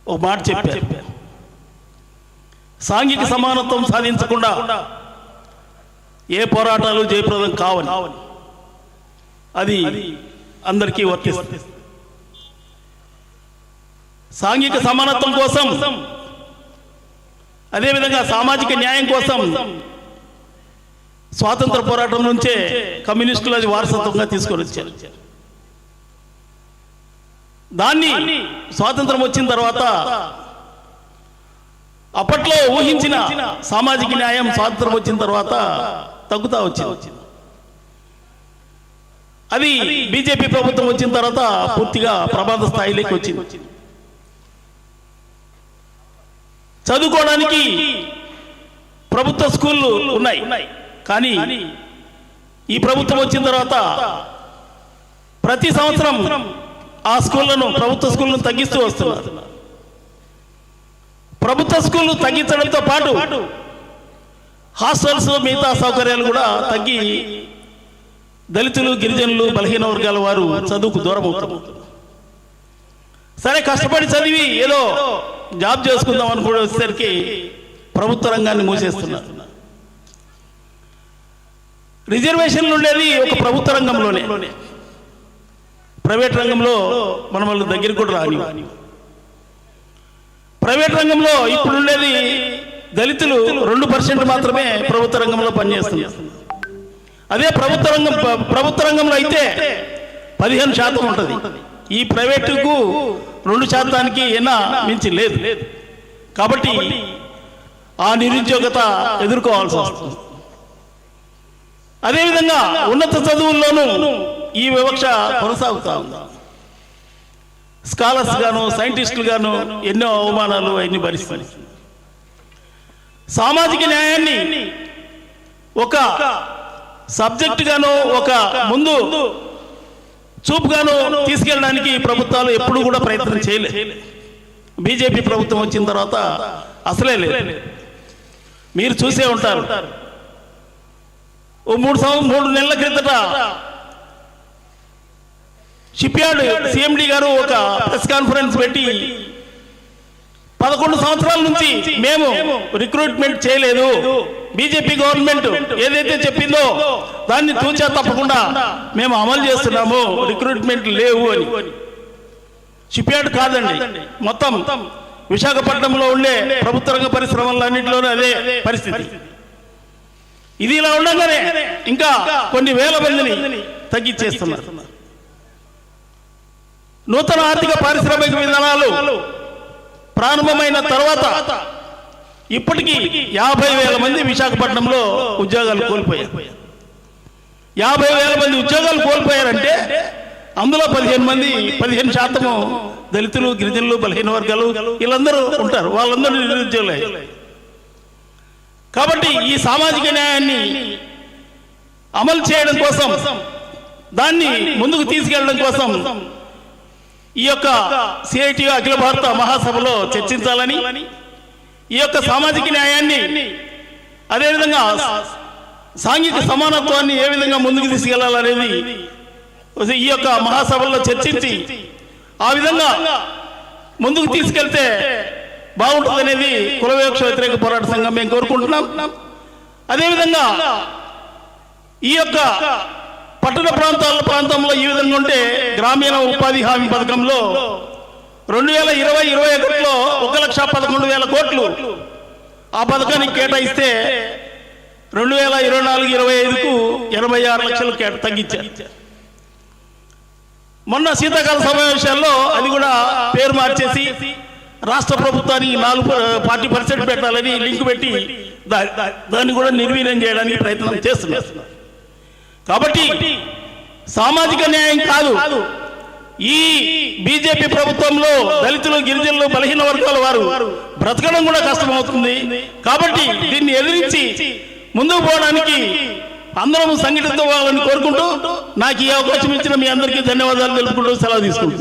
ఒక మాట చెప్పారు, సాంఘిక సమానత్వం సాధించకుండా ఏ పోరాటాలు జయప్రదం కావని. అది అందరికీ వర్తిస్తుంది. సాంఘిక సమానత్వం కోసం, అదేవిధంగా సామాజిక న్యాయం కోసం స్వాతంత్ర పోరాటం నుంచే కమ్యూనిస్టులు అది వారసత్వంగా తీసుకొని వచ్చారు. దాన్ని స్వాతంత్రం వచ్చిన తర్వాత అప్పట్లో ఊహించిన సామాజిక న్యాయం స్వాతంత్రం వచ్చిన తర్వాత తగ్గుతా వచ్చింది. అది బీజేపీ ప్రభుత్వం వచ్చిన తర్వాత పూర్తిగా ప్రమాద స్థాయిలోకి వచ్చింది. చదువుకోవడానికి ప్రభుత్వ స్కూళ్ళు ఉన్నాయి, కానీ ఈ ప్రభుత్వం వచ్చిన తర్వాత ప్రతి సంవత్సరం ఆ స్కూళ్లను, ప్రభుత్వ స్కూళ్లను తగ్గిస్తూ వస్తున్నారు. ప్రభుత్వ స్కూళ్లు తగ్గించడంతో పాటు హాస్టల్స్, మిగతా సౌకర్యాలు కూడా తగ్గి దళితులు, గిరిజనులు, బలహీన వర్గాల వారు చదువుకు దూరం అవుతారు. సరే, కష్టపడి చదివి ఏదో జాబ్ చేసుకుందాం అనుకునే వచ్చేసరికి ప్రభుత్వ రంగాన్ని మూసేస్తున్నారు. రిజర్వేషన్లు ఉండేది ఒక ప్రభుత్వ రంగంలోనే, ప్రైవేట్ రంగంలో మన వాళ్ళ దగ్గర కూడా రాని. ప్రైవేట్ రంగంలో ఇప్పుడు ఉండేది దళితులు 2% మాత్రమే ప్రభుత్వ రంగంలో పనిచేస్తున్నారు. అదే ప్రభుత్వ రంగంలో అయితే 15% ఉంటుంది. ఈ ప్రైవేటుకు 2% ఏనా మించి లేదు. కాబట్టి ఆ నిరుద్యోగత ఎదుర్కోవాల్సి వస్తుంది. అదేవిధంగా ఉన్నత చదువుల్లోనూ ఈ వివక్ష కొనసాగుతా ఉంది. స్కాలర్స్ గాను, సైంటిస్టులు గాను ఎన్నో అవమానాలు అన్ని భరిస్తారు. సామాజిక న్యాయాన్ని ఒక సబ్జెక్ట్ గాను, ఒక ముందు చూపుగాను తీసుకెళ్ళడానికి ప్రభుత్వాలు ఎప్పుడు కూడా ప్రయత్నం చేయలేదు. బీజేపీ ప్రభుత్వం వచ్చిన తర్వాత అసలే లేదు. మీరు చూసే ఉంటారు, ఓ 3 నెలల క్రితట షిప్యార్డ్ సిఎండి గారు ఒక ప్రెస్ కాన్ఫరెన్స్ పెట్టి 11 సంవత్సరాల నుంచి మేము రిక్రూట్మెంట్ చేయలేదు, బీజేపీ గవర్నమెంట్ ఏదైతే చెప్పిందో దాన్ని తూచా తప్పకుండా మేము అమలు చేస్తున్నాము, రిక్రూట్మెంట్ లేవు అని. షిప్యార్డ్ కాదండి, మొత్తం విశాఖపట్నంలో ఉండే ప్రభుత్వ రంగ పరిశ్రమలన్నింటిలోనూ అదే పరిస్థితి. ఇది ఇలా ఉండగానే ఇంకా కొన్ని వేల మందిని తగ్గించేస్తున్నారు. నూతన ఆర్థిక పారిశ్రామిక విధానాలు ప్రారంభమైన తర్వాత ఇప్పటికీ 50,000 మంది విశాఖపట్నంలో ఉద్యోగాలు కోల్పోయారు. 50,000 మంది ఉద్యోగాలు కోల్పోయారంటే అందులో 15% దళితులు, గిరిజనులు, బలహీన వర్గాలు వీళ్ళందరూ ఉంటారు. వాళ్ళందరూ నిరుద్యోగులే. కాబట్టి ఈ సామాజిక న్యాయాన్ని అమలు చేయడం కోసం, దాన్ని ముందుకు తీసుకెళ్లడం కోసం ఈ యొక్క సిఐటి అఖిల భారత మహాసభలో చర్చించాలని, ఈ యొక్క సామాజిక న్యాయాన్ని, అదేవిధంగా సాంఘిక సమానత్వాన్ని ఏ విధంగా ముందుకు తీసుకెళ్లాలనేది ఈ యొక్క మహాసభల్లో చర్చించి ఆ విధంగా ముందుకు తీసుకెళ్తే బాగుంటుందనేది కుల వివక్ష వ్యతిరేక పోరాట సంఘం మేము కోరుకుంటున్నాం. అదేవిధంగా ఈ యొక్క పట్టణ ప్రాంతంలో ఈ విధంగా ఉంటే గ్రామీణ ఉపాధి హామీ పథకంలో 2020-21లో 1,11,000 కోట్లు ఆ పథకానికి కేటాయిస్తే 2024-25కు 86 లక్షలు తగ్గించారు. మొన్న శీతాకాల సమావేశాల్లో అది కూడా పేరు మార్చేసి రాష్ట్ర ప్రభుత్వానికి 40% పెట్టాలని లింక్ పెట్టి దాన్ని కూడా నిర్వీర్యం చేయడానికి ప్రయత్నం చేస్తున్నారు. కాబట్టి సామాజిక న్యాయం కాదు, ఈ బీజేపీ ప్రభుత్వంలో దళితులు, గిరిజనులు, బలహీన వర్గాల వారు బ్రతకడం కూడా కష్టమవుతుంది. కాబట్టి దీన్ని ఎదిరించి ముందుకు పోవడానికి అందరం సంఘటితం అవ్వాలని కోరుకుంటూ నాకు ఈ అవకాశం ఇచ్చిన మీ అందరికీ ధన్యవాదాలు తెలుపుకుంటూ సెలవు తీసుకుంటాను.